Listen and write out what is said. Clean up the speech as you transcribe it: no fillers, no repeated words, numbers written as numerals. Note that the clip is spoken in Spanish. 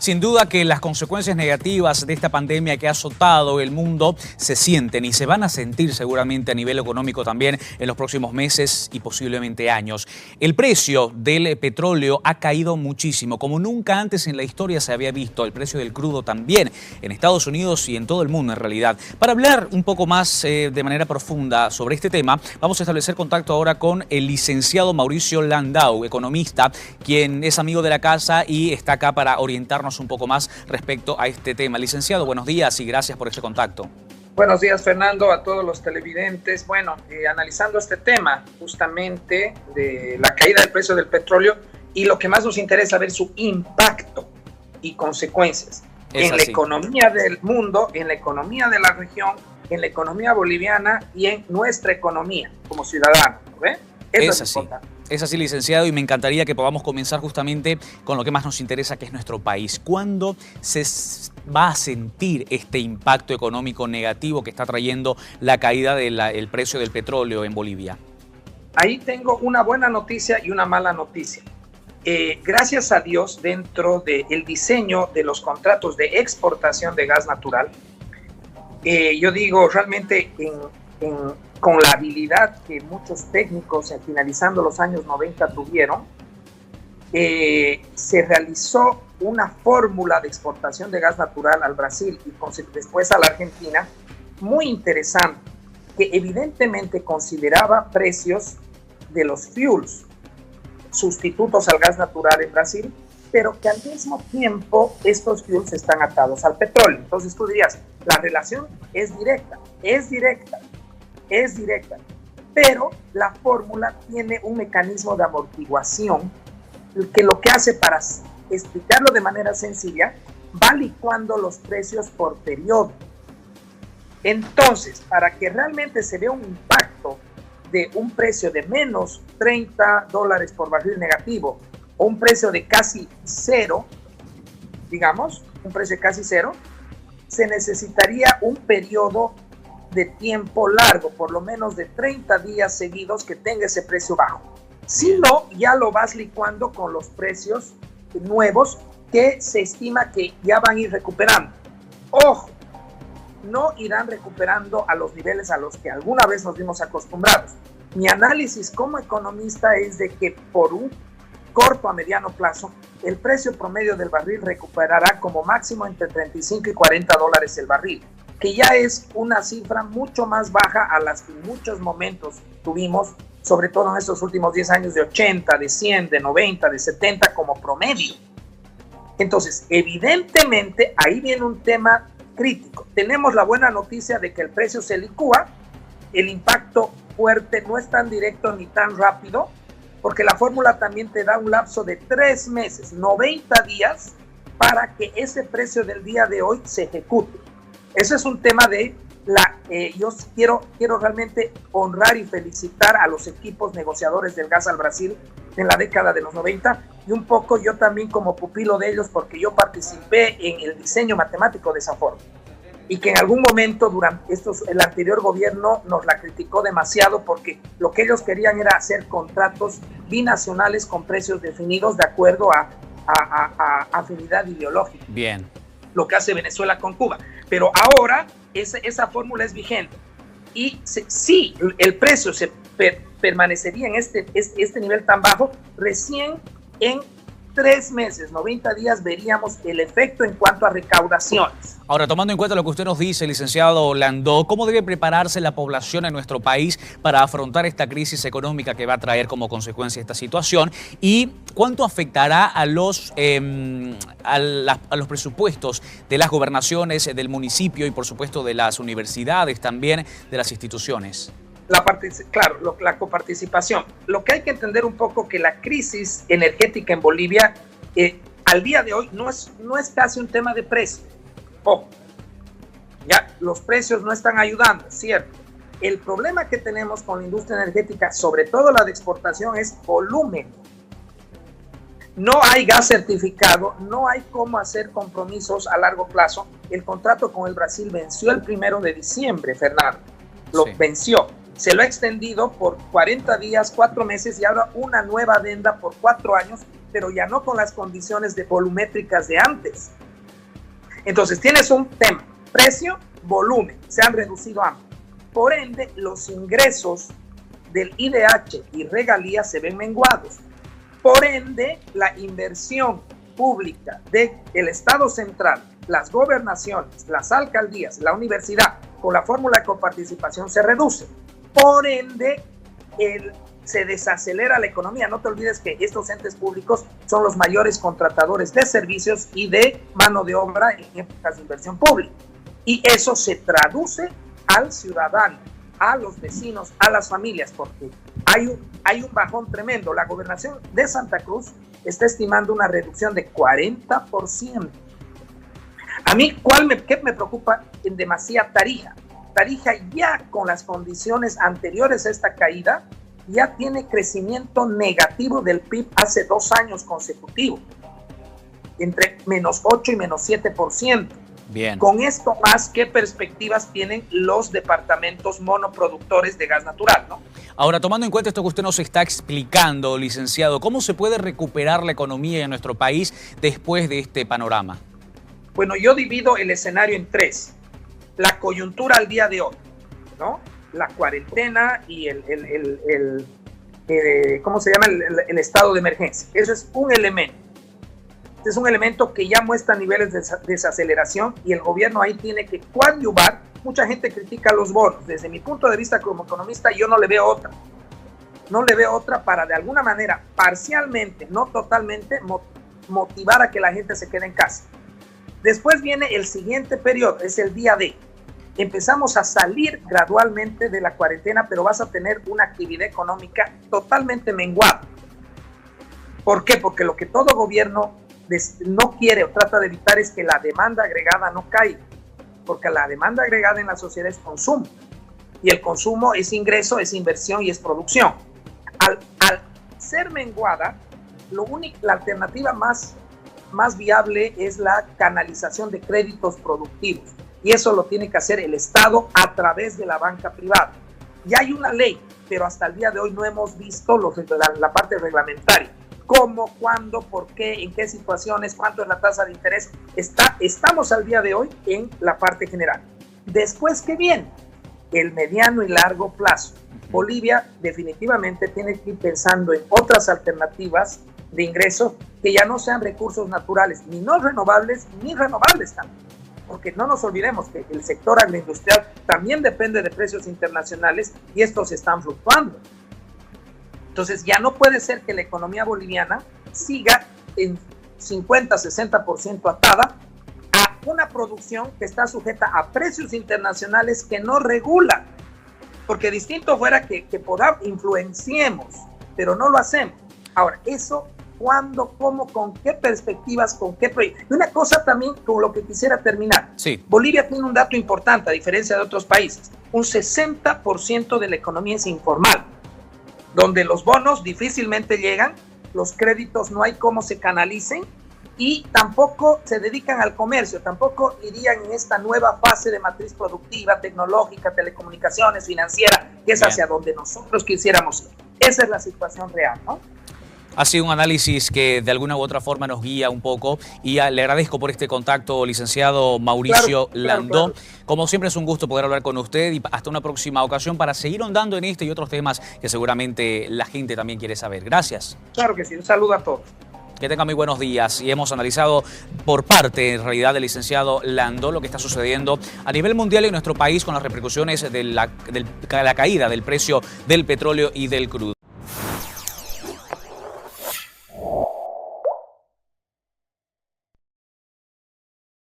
Sin duda que las consecuencias negativas de esta pandemia que ha azotado el mundo se sienten y se van a sentir seguramente a nivel económico también en los próximos meses y posiblemente años. El precio del petróleo ha caído muchísimo, como nunca antes en la historia se había visto. El precio del crudo también en Estados Unidos y en todo el mundo en realidad. Para hablar un poco más de manera profunda sobre este tema, vamos a establecer contacto ahora con el licenciado Mauricio Landau, economista, quien es amigo de la casa y está acá para orientarnos un poco más respecto a este tema. Licenciado, buenos días y gracias por este contacto. Buenos días, Fernando, a todos los televidentes. Bueno, analizando este tema justamente de la caída del precio del petróleo y lo que más nos interesa ver su impacto y consecuencias en la economía del mundo, en la economía de la región, en la economía boliviana y en nuestra economía como ciudadanos, ¿ve? Eso es importante. Es así, licenciado, y me encantaría que podamos comenzar justamente con lo que más nos interesa, que es nuestro país. ¿Cuándo se va a sentir este impacto económico negativo que está trayendo la caída del precio del petróleo en Bolivia? Ahí tengo una buena noticia y una mala noticia. Gracias a Dios, dentro del diseño de los contratos de exportación de gas natural, yo digo realmente con la habilidad que muchos técnicos finalizando los años 90 tuvieron, se realizó una fórmula de exportación de gas natural al Brasil y después a la Argentina muy interesante, que evidentemente consideraba precios de los fuels sustitutos al gas natural en Brasil, pero que al mismo tiempo estos fuels están atados al petróleo. Entonces tú dirías, la relación es directa, pero la fórmula tiene un mecanismo de amortiguación que lo que hace, para explicarlo de manera sencilla, va licuando los precios por periodo. Entonces, para que realmente se vea un impacto de un precio de menos $30 por barril negativo o un precio de casi cero, digamos, un precio de casi cero, se necesitaría un periodo de tiempo largo, por lo menos de 30 días seguidos que tenga ese precio bajo. Si no, ya lo vas licuando con los precios nuevos que se estima que ya van a ir recuperando. Ojo, no irán recuperando a los niveles a los que alguna vez nos vimos acostumbrados. Mi análisis como economista es de que por un corto a mediano plazo, el precio promedio del barril recuperará como máximo entre 35 y $40 el barril, que ya es una cifra mucho más baja a las que en muchos momentos tuvimos, sobre todo en estos últimos 10 años, de 80, de 100, de 90, de 70 como promedio. Entonces, evidentemente, ahí viene un tema crítico. Tenemos la buena noticia de que el precio se licúa, el impacto fuerte no es tan directo ni tan rápido, porque la fórmula también te da un lapso de 3 meses, 90 días, para que ese precio del día de hoy se ejecute. Eso es un tema de yo quiero realmente honrar y felicitar a los equipos negociadores del gas al Brasil en la década de los 90 y un poco yo también como pupilo de ellos, porque yo participé en el diseño matemático de esa fórmula y que en algún momento durante el anterior gobierno nos la criticó demasiado, porque lo que ellos querían era hacer contratos binacionales con precios definidos de acuerdo a afinidad ideológica. Bien. Lo que hace Venezuela con Cuba. Pero ahora esa fórmula es vigente. Y sí, el precio permanecería en este nivel tan bajo, recién en 3 meses, 90 días, veríamos el efecto en cuanto a recaudaciones. Ahora, tomando en cuenta lo que usted nos dice, licenciado Landau, ¿cómo debe prepararse la población en nuestro país para afrontar esta crisis económica que va a traer como consecuencia esta situación? ¿Y cuánto afectará a los presupuestos de las gobernaciones, del municipio y, por supuesto, de las universidades, también de las instituciones? La coparticipación. Lo que hay que entender un poco que la crisis energética en Bolivia al día de hoy no es casi un tema de precio. Ojo, ya los precios no están ayudando, ¿cierto? El problema que tenemos con la industria energética, sobre todo la de exportación, es volumen. No hay gas certificado, no hay cómo hacer compromisos a largo plazo. El contrato con el Brasil venció el 1 de diciembre, Fernando. Venció. Se lo ha extendido por 40 días, 4 meses y ahora una nueva adenda por 4 años, pero ya no con las condiciones de volumétricas de antes. Entonces tienes un tema, precio, volumen, se han reducido ambos. Por ende, los ingresos del IDH y regalías se ven menguados. Por ende, la inversión pública del Estado central, las gobernaciones, las alcaldías, la universidad, con la fórmula de coparticipación se reduce. Por ende, se desacelera la economía. No te olvides que estos entes públicos son los mayores contratadores de servicios y de mano de obra en épocas de inversión pública. Y eso se traduce al ciudadano, a los vecinos, a las familias, porque hay un bajón tremendo. La gobernación de Santa Cruz está estimando una reducción de 40%. A mí, ¿qué me preocupa en demasía? Tarija. Tarija ya con las condiciones anteriores a esta caída, ya tiene crecimiento negativo del PIB hace 2 años consecutivos, entre -8 y -7%. Bien. Con esto más, ¿qué perspectivas tienen los departamentos monoproductores de gas natural, ¿no? Ahora, tomando en cuenta esto que usted nos está explicando, licenciado, ¿cómo se puede recuperar la economía en nuestro país después de este panorama? Bueno, yo divido el escenario en 3. La coyuntura al día de hoy, ¿no? La cuarentena y ¿cómo se llama? El estado de emergencia. Eso es un elemento. Este es un elemento que ya muestra niveles de desaceleración y el gobierno ahí tiene que coadyuvar. Mucha gente critica los bonos. Desde mi punto de vista como economista, yo no le veo otra. No le veo otra para de alguna manera, parcialmente, no totalmente, motivar a que la gente se quede en casa. Después viene el siguiente periodo, es el día D. Empezamos a salir gradualmente de la cuarentena, pero vas a tener una actividad económica totalmente menguada. ¿Por qué? Porque lo que todo gobierno no quiere o trata de evitar es que la demanda agregada no caiga, porque la demanda agregada en la sociedad es consumo, y el consumo es ingreso, es inversión y es producción. Al ser menguada, la alternativa más viable es la canalización de créditos productivos, y eso lo tiene que hacer el Estado a través de la banca privada. Ya hay una ley, pero hasta el día de hoy no hemos visto la parte reglamentaria. ¿Cómo, cuándo, por qué, en qué situaciones, cuánto es la tasa de interés? Estamos al día de hoy en la parte general. Después, ¿qué viene? El mediano y largo plazo. Bolivia definitivamente tiene que ir pensando en otras alternativas de ingresos que ya no sean recursos naturales, ni no renovables, ni renovables también. Porque no nos olvidemos que el sector agroindustrial también depende de precios internacionales y estos están fluctuando. Entonces ya no puede ser que la economía boliviana siga en 50-60% atada a una producción que está sujeta a precios internacionales que no regula. Porque distinto fuera que influenciemos, pero no lo hacemos. Ahora, eso, ¿cuándo, cómo, con qué perspectivas, con qué proyectos? Y una cosa también con lo que quisiera terminar. Sí. Bolivia tiene un dato importante, a diferencia de otros países. Un 60% de la economía es informal, donde los bonos difícilmente llegan, los créditos no hay cómo se canalicen y tampoco se dedican al comercio, tampoco irían en esta nueva fase de matriz productiva, tecnológica, telecomunicaciones, financiera, que es hacia donde nosotros quisiéramos ir. Esa es la situación real, ¿no? Ha sido un análisis que de alguna u otra forma nos guía un poco y le agradezco por este contacto, licenciado Mauricio Landó. Claro. Como siempre es un gusto poder hablar con usted y hasta una próxima ocasión para seguir ahondando en este y otros temas que seguramente la gente también quiere saber. Gracias. Claro que sí, un saludo a todos. Que tenga muy buenos días y hemos analizado por parte en realidad del licenciado Landó lo que está sucediendo a nivel mundial y en nuestro país con las repercusiones de la caída del precio del petróleo y del crudo.